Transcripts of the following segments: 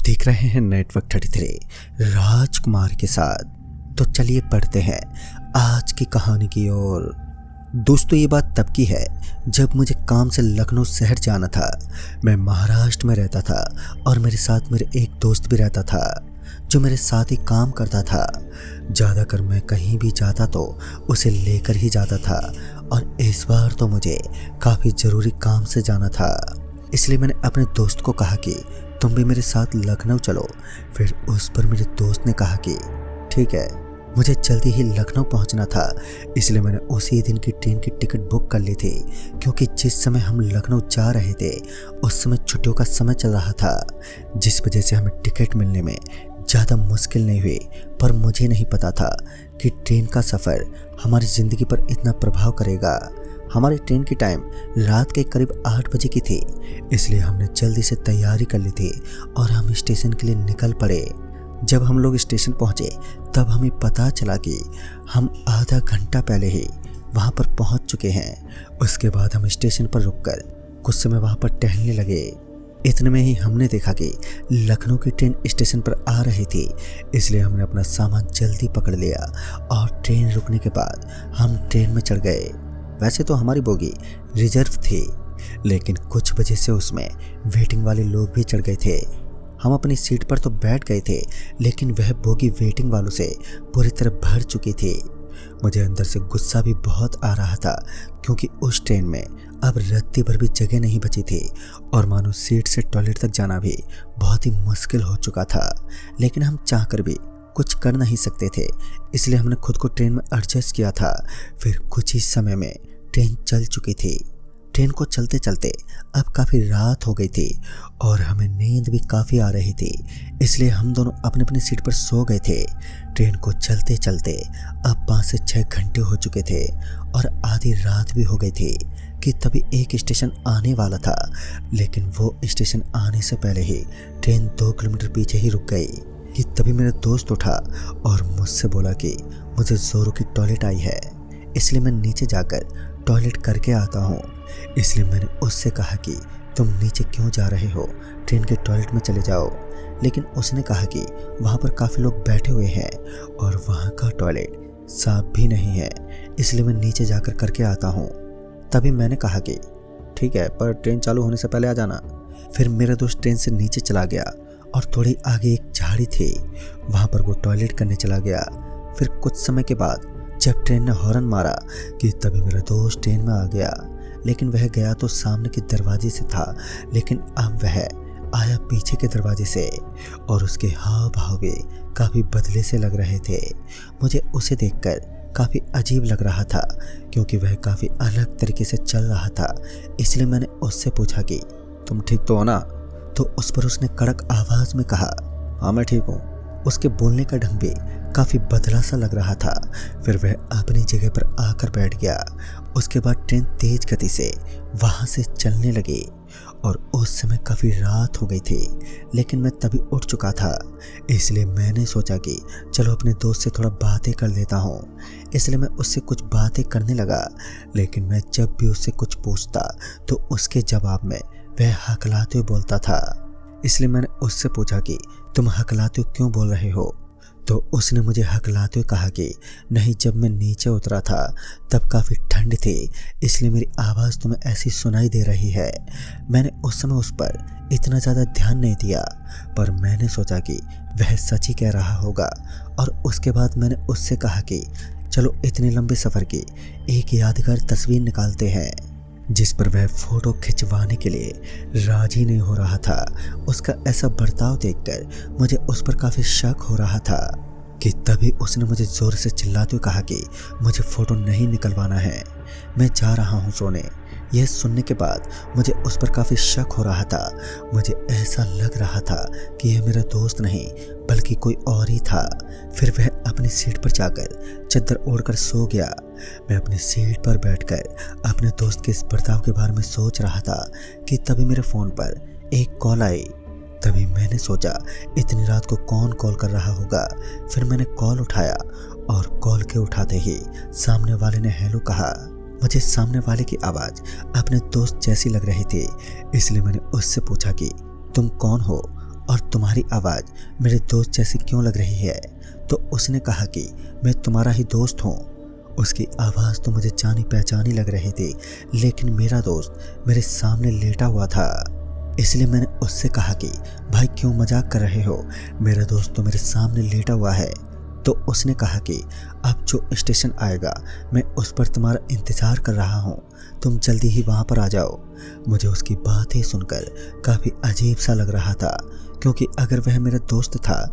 देख रहे हैं नेटवर्क 33 राजकुमार के साथ। तो चलिए पढ़ते हैं आज की कहानी की ओर। दोस्तों, ये बात तब की है जब मुझे काम से लखनऊ शहर जाना था। मैं महाराष्ट्र में रहता था और मेरे साथ मेरे एक दोस्त भी रहता था जो मेरे साथ ही काम करता था। ज़्यादातर मैं कहीं भी जाता तो उसे लेकर ही जाता था और इस बार तो मुझे काफ़ी ज़रूरी काम से जाना था। इसलिए मैंने अपने दोस्त को कहा कि तुम भी मेरे साथ लखनऊ चलो। फिर उस पर मेरे दोस्त ने कहा कि ठीक है। मुझे जल्दी ही लखनऊ पहुंचना था, इसलिए मैंने उसी दिन की ट्रेन की टिकट बुक कर ली थी। क्योंकि जिस समय हम लखनऊ जा रहे थे उस समय छुट्टियों का समय चल रहा था, जिस वजह से हमें टिकट मिलने में ज़्यादा मुश्किल नहीं हुई। पर मुझे नहीं पता था कि ट्रेन का सफ़र हमारी ज़िंदगी पर इतना प्रभाव करेगा। हमारी ट्रेन की टाइम रात के करीब 8 बजे की थी, इसलिए हमने जल्दी से तैयारी कर ली थी और हम स्टेशन के लिए निकल पड़े। जब हम लोग स्टेशन पहुंचे तब हमें पता चला कि हम आधा घंटा पहले ही वहां पर पहुंच चुके हैं। उसके बाद हम स्टेशन पर रुककर कुछ समय वहां पर टहलने लगे। इतने में ही हमने देखा कि लखनऊ की ट्रेन स्टेशन पर आ रही थी, इसलिए हमने अपना सामान जल्दी पकड़ लिया और ट्रेन रुकने के बाद हम ट्रेन में चढ़ गए। वैसे तो हमारी बोगी रिजर्व थी, लेकिन कुछ वजह से उसमें वेटिंग वाले लोग भी चढ़ गए थे। हम अपनी सीट पर तो बैठ गए थे, लेकिन वह बोगी वेटिंग वालों से पूरी तरह भर चुकी थी। मुझे अंदर से गुस्सा भी बहुत आ रहा था, क्योंकि उस ट्रेन में अब रत्ती भर भी जगह नहीं बची थी और मानो सीट से टॉयलेट तक जाना भी बहुत ही मुश्किल हो चुका था। लेकिन हम चाहकर भी कुछ कर नहीं सकते थे, इसलिए हमने खुद को ट्रेन में एडजस्ट किया था। फिर कुछ ही समय में ट्रेन चल चुकी थी। ट्रेन को चलते चलते अब काफ़ी रात हो गई थी और हमें नींद भी काफ़ी आ रही थी, इसलिए हम दोनों अपनी अपनी सीट पर सो गए थे। ट्रेन को चलते चलते अब 5 से 6 घंटे हो चुके थे और आधी रात भी हो गई थी कि तभी एक स्टेशन आने वाला था। लेकिन वो स्टेशन आने से पहले ही ट्रेन 2 किलोमीटर पीछे ही रुक गई कि तभी मेरा दोस्त उठा और मुझसे बोला कि मुझे ज़ोरों की टॉयलेट आई है, इसलिए मैं नीचे जाकर टॉयलेट करके आता हूँ। इसलिए मैंने उससे कहा कि तुम नीचे क्यों जा रहे हो, ट्रेन के टॉयलेट में चले जाओ। लेकिन उसने कहा कि वहाँ पर काफ़ी लोग बैठे हुए हैं और वहाँ का टॉयलेट साफ भी नहीं है, इसलिए मैं नीचे जाकर करके आता हूँ। तभी मैंने कहा कि ठीक है, पर ट्रेन चालू होने से पहले आ जाना। फिर मेरा दोस्त ट्रेन से नीचे चला गया और थोड़ी आगे एक झाड़ी थी, वहाँ पर वो टॉयलेट करने चला गया। फिर कुछ समय के बाद जब ट्रेन ने हॉर्न मारा कि तभी मेरा दोस्त ट्रेन में आ गया। लेकिन वह गया तो सामने के दरवाजे से था, लेकिन अब वह आया पीछे के दरवाजे से और उसके हाव भाव भी काफ़ी बदले से लग रहे थे। मुझे उसे देखकर काफ़ी अजीब लग रहा था, क्योंकि वह काफ़ी अलग तरीके से चल रहा था। इसलिए मैंने उससे पूछा कि तुम ठीक तो हो ना? तो उस पर उसने कड़क आवाज़ में कहा, हाँ मैं ठीक हूँ। उसके बोलने का ढंग भी काफ़ी बदला सा लग रहा था। फिर वह अपनी जगह पर आकर बैठ गया। उसके बाद ट्रेन तेज गति से वहाँ से चलने लगी और उस समय काफ़ी रात हो गई थी, लेकिन मैं तभी उठ चुका था। इसलिए मैंने सोचा कि चलो अपने दोस्त से थोड़ा बातें कर लेता हूँ। इसलिए मैं उससे कुछ बातें करने लगा, लेकिन मैं जब भी उससे कुछ पूछता तो उसके जवाब में वह हकलाते हुए बोलता था। इसलिए मैंने उससे पूछा कि तुम हकलाते हुए क्यों बोल रहे हो? तो उसने मुझे हकलाते हुए कहा कि नहीं, जब मैं नीचे उतरा था तब काफ़ी ठंड थी, इसलिए मेरी आवाज़ तुम्हें ऐसी सुनाई दे रही है। मैंने उस समय उस पर इतना ज़्यादा ध्यान नहीं दिया, पर मैंने सोचा कि वह सच ही कह रहा होगा। और उसके बाद मैंने उससे कहा कि चलो इतने लंबे सफ़र की एक यादगार तस्वीर निकालते हैं, जिस पर वह फ़ोटो खिंचवाने के लिए राजी नहीं हो रहा था। उसका ऐसा बर्ताव देखकर मुझे उस पर काफ़ी शक हो रहा था कि तभी उसने मुझे ज़ोर से चिल्लाते हुए कहा कि मुझे फ़ोटो नहीं निकलवाना है, मैं जा रहा हूँ सोने। यह सुनने के बाद मुझे उस पर काफ़ी शक हो रहा था। मुझे ऐसा लग रहा था कि यह मेरा दोस्त नहीं बल्कि कोई और ही था। फिर वह अपनी सीट पर जाकर चद्दर ओढ़कर सो गया। मैं अपनी सीट पर बैठकर अपने दोस्त के इस बर्ताव के बारे में सोच रहा था कि तभी मेरे फ़ोन पर एक कॉल आई। तभी मैंने सोचा इतनी रात को कौन कॉल कर रहा होगा। फिर मैंने कॉल उठाया और कॉल के उठाते ही सामने वाले ने हेलो कहा। मुझे सामने वाले की आवाज़ अपने दोस्त जैसी लग रही थी, इसलिए मैंने उससे पूछा कि तुम कौन हो और तुम्हारी आवाज़ मेरे दोस्त जैसी क्यों लग रही है? तो उसने कहा कि मैं तुम्हारा ही दोस्त हूँ। उसकी आवाज़ तो मुझे जानी पहचानी लग रही थी, लेकिन मेरा दोस्त मेरे सामने लेटा हुआ था। इसलिए मैंने उससे कहा कि भाई क्यों मजाक कर रहे हो, मेरा दोस्त तो मेरे सामने लेटा हुआ है। तो उसने कहा कि अब जो स्टेशन आएगा मैं उस पर तुम्हारा इंतज़ार कर रहा हूँ, तुम जल्दी ही वहाँ पर आ जाओ। मुझे उसकी बातें सुनकर काफ़ी अजीब सा लग रहा था, क्योंकि अगर वह मेरा दोस्त था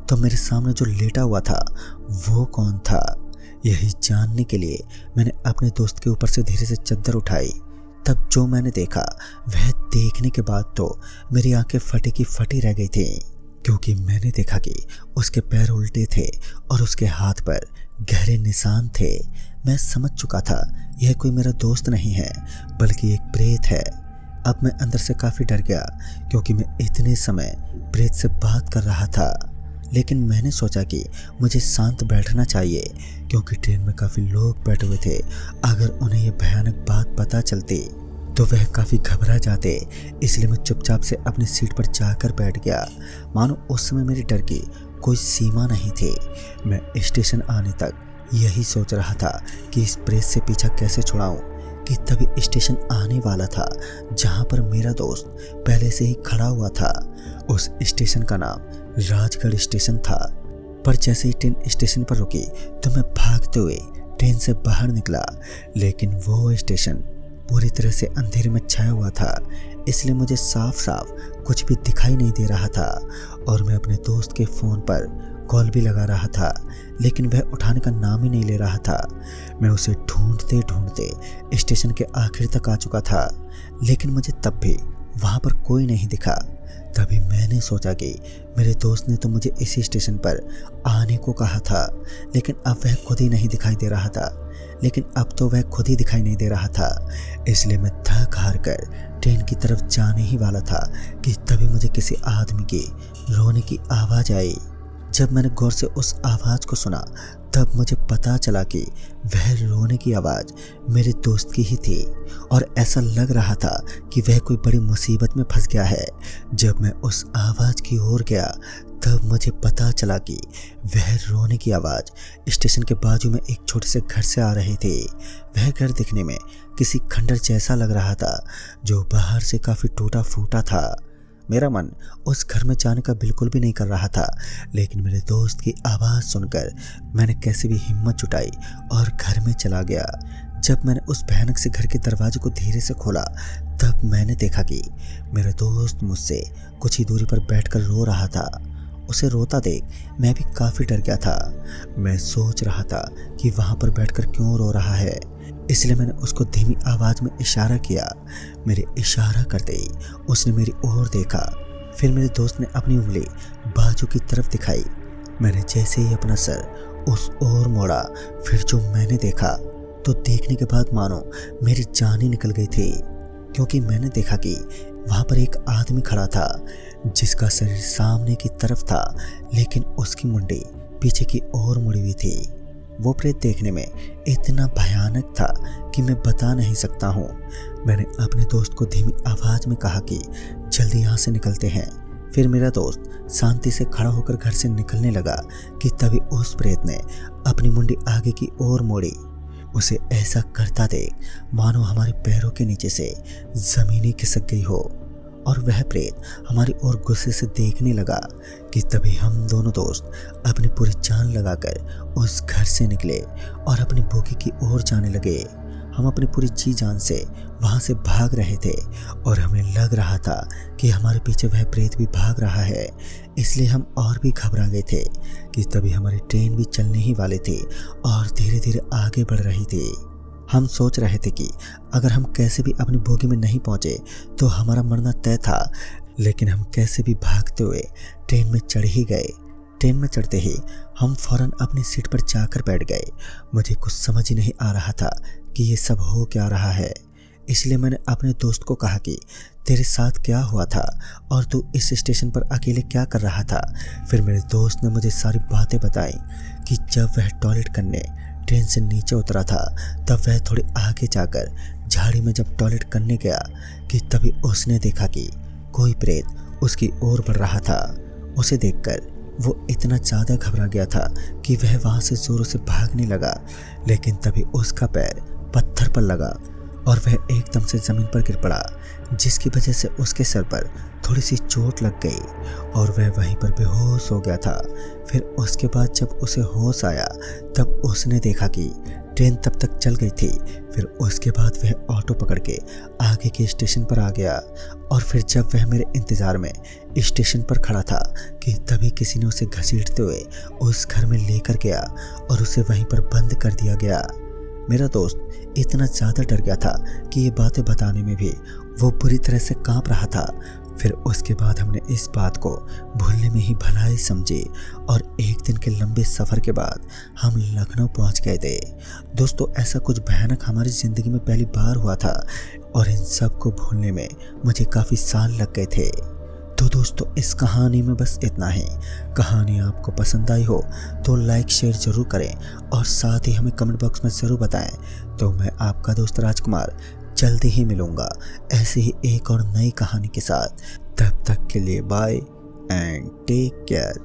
तो मेरे सामने जो लेटा हुआ था वो कौन था? यही जानने के लिए मैंने अपने दोस्त के ऊपर से धीरे से चद्दर उठाई। तब जो मैंने देखा वह देखने के बाद तो मेरी आंखें फटी की फटी रह गई थी, क्योंकि मैंने देखा कि उसके पैर उल्टे थे और उसके हाथ पर गहरे निशान थे। मैं समझ चुका था यह कोई मेरा दोस्त नहीं है बल्कि एक प्रेत है। अब मैं अंदर से काफ़ी डर गया, क्योंकि मैं इतने समय प्रेत से बात कर रहा था। लेकिन मैंने सोचा कि मुझे शांत बैठना चाहिए, क्योंकि ट्रेन में काफ़ी लोग बैठे हुए थे। अगर उन्हें यह भयानक बात पता चलती तो वह काफ़ी घबरा जाते। इसलिए मैं चुपचाप से अपनी सीट पर जाकर बैठ गया, मानो उस समय मेरे डर की कोई सीमा नहीं थी। मैं स्टेशन आने तक यही सोच रहा था कि इस प्रेस से पीछा कैसे छुड़ाऊं, कि तभी स्टेशन आने वाला था जहां पर मेरा दोस्त पहले से ही खड़ा हुआ था। उस स्टेशन का नाम राजगढ़ स्टेशन था। पर जैसे ही ट्रेन स्टेशन पर रुकी तो मैं भागते हुए ट्रेन से बाहर निकला, लेकिन वो स्टेशन पूरी तरह से अंधेरे में छाया हुआ था, इसलिए मुझे साफ साफ कुछ भी दिखाई नहीं दे रहा था। और मैं अपने दोस्त के फ़ोन पर कॉल भी लगा रहा था, लेकिन वह उठाने का नाम ही नहीं ले रहा था। मैं उसे ढूंढते ढूंढते स्टेशन के आखिर तक आ चुका था, लेकिन मुझे तब भी वहाँ पर कोई नहीं दिखा। तभी मैंने सोचा कि मेरे दोस्त ने तो मुझे इसी स्टेशन पर आने को कहा था, लेकिन अब वह खुद ही नहीं दिखाई दे रहा था। इसलिए मैं थक हार कर ट्रेन की तरफ जाने ही वाला था कि तभी मुझे किसी आदमी की रोने की आवाज़ आई। जब मैंने गौर से उस आवाज़ को सुना तब मुझे पता चला कि वह रोने की आवाज़ मेरे दोस्त की ही थी, और ऐसा लग रहा था कि वह कोई बड़ी मुसीबत में फंस गया है। जब मैं उस आवाज़ की ओर गया तब मुझे पता चला कि वह रोने की आवाज़ स्टेशन के बाजू में एक छोटे से घर से आ रही थी। वह घर दिखने में किसी खंडर जैसा लग रहा था, जो बाहर से काफ़ी टूटा फूटा था। मेरा मन उस घर में जाने का बिल्कुल भी नहीं कर रहा था, लेकिन मेरे दोस्त की आवाज़ सुनकर मैंने कैसे भी हिम्मत जुटाई और घर में चला गया। जब मैंने उस भयानक से घर के दरवाजे को धीरे से खोला तब मैंने देखा कि मेरा दोस्त मुझसे कुछ ही दूरी पर बैठकर रो रहा था। उसे रोता देख मैं भी काफ़ी डर गया था। मैं सोच रहा था कि वहाँ पर बैठकर क्यों रो रहा है, इसलिए मैंने उसको धीमी आवाज़ में इशारा किया। मेरे इशारा करते ही उसने मेरी ओर देखा। फिर मेरे दोस्त ने अपनी उंगली बाजू की तरफ दिखाई। मैंने जैसे ही अपना सर उस ओर मोड़ा, फिर जो मैंने देखा तो देखने के बाद मानो मेरी जान ही निकल गई थी, क्योंकि मैंने देखा कि वहाँ पर एक आदमी खड़ा था जिसका शरीर सामने की तरफ था, लेकिन उसकी मुंडी पीछे की ओर मुड़ी हुई थी। वो प्रेत देखने में इतना भयानक था कि मैं बता नहीं सकता हूँ। मैंने अपने दोस्त को धीमी आवाज़ में कहा कि जल्दी यहाँ से निकलते हैं। फिर मेरा दोस्त शांति से खड़ा होकर घर से निकलने लगा कि तभी उस प्रेत ने अपनी मुंडी आगे की ओर मोड़ी। उसे ऐसा करता देख मानो हमारे पैरों के नीचे से ज़मीन ही खिसक गई हो, और वह प्रेत हमारी ओर गुस्से से देखने लगा कि तभी हम दोनों दोस्त अपनी पूरी जान लगाकर उस घर से निकले और अपनी बोगी की ओर जाने लगे। हम अपनी पूरी जी जान से वहाँ से भाग रहे थे, और हमें लग रहा था कि हमारे पीछे वह प्रेत भी भाग रहा है, इसलिए हम और भी घबरा गए थे कि तभी हमारी ट्रेन भी चलने ही वाली थी और धीरे धीरे आगे बढ़ रही थी। हम सोच रहे थे कि अगर हम कैसे भी अपनी बोगी में नहीं पहुंचे तो हमारा मरना तय था, लेकिन हम कैसे भी भागते हुए ट्रेन में चढ़ ही गए। ट्रेन में चढ़ते ही हम फौरन अपनी सीट पर जाकर बैठ गए। मुझे कुछ समझ ही नहीं आ रहा था कि ये सब हो क्या रहा है, इसलिए मैंने अपने दोस्त को कहा कि तेरे साथ क्या हुआ था और तू इस स्टेशन पर अकेले क्या कर रहा था। फिर मेरे दोस्त ने मुझे सारी बातें बताई कि जब वह टॉयलेट करने ट्रेन से नीचे उतरा था तब वह थोड़ी आगे जाकर झाड़ी में जब टॉयलेट करने गया कि तभी उसने देखा कि कोई प्रेत उसकी ओर बढ़ रहा था। उसे देखकर वो इतना ज़्यादा घबरा गया था कि वह वहाँ से जोरों से भागने लगा, लेकिन तभी उसका पैर पत्थर पर लगा और वह एकदम से ज़मीन पर गिर पड़ा, जिसकी वजह से उसके सर पर थोड़ी सी चोट लग गई और वह वहीं पर बेहोश हो गया था। फिर उसके बाद जब उसे होश आया तब उसने देखा कि ट्रेन तब तक चल गई थी। फिर उसके बाद वह ऑटो पकड़ के आगे के स्टेशन पर आ गया और फिर जब वह मेरे इंतज़ार में स्टेशन पर खड़ा था कि तभी किसी ने उसे घसीटते हुए उस घर में लेकर गया और उसे वहीं पर बंद कर दिया गया। मेरा दोस्त इतना ज़्यादा डर गया था कि ये बातें बताने में भी वो बुरी तरह से कांप रहा था। फिर उसके बाद हमने इस बात को भूलने में ही भलाई समझी और एक दिन के लंबे सफ़र के बाद हम लखनऊ पहुंच गए थे। दोस्तों, ऐसा कुछ भयानक हमारी ज़िंदगी में पहली बार हुआ था और इन सब को भूलने में मुझे काफ़ी साल लग गए थे। तो दोस्तों, इस कहानी में बस इतना ही। कहानी आपको पसंद आई हो तो लाइक शेयर ज़रूर करें और साथ ही हमें कमेंट बॉक्स में ज़रूर बताएं। तो मैं आपका दोस्त राजकुमार जल्दी ही मिलूँगा ऐसे ही एक और नई कहानी के साथ। तब तक के लिए बाय एंड टेक केयर।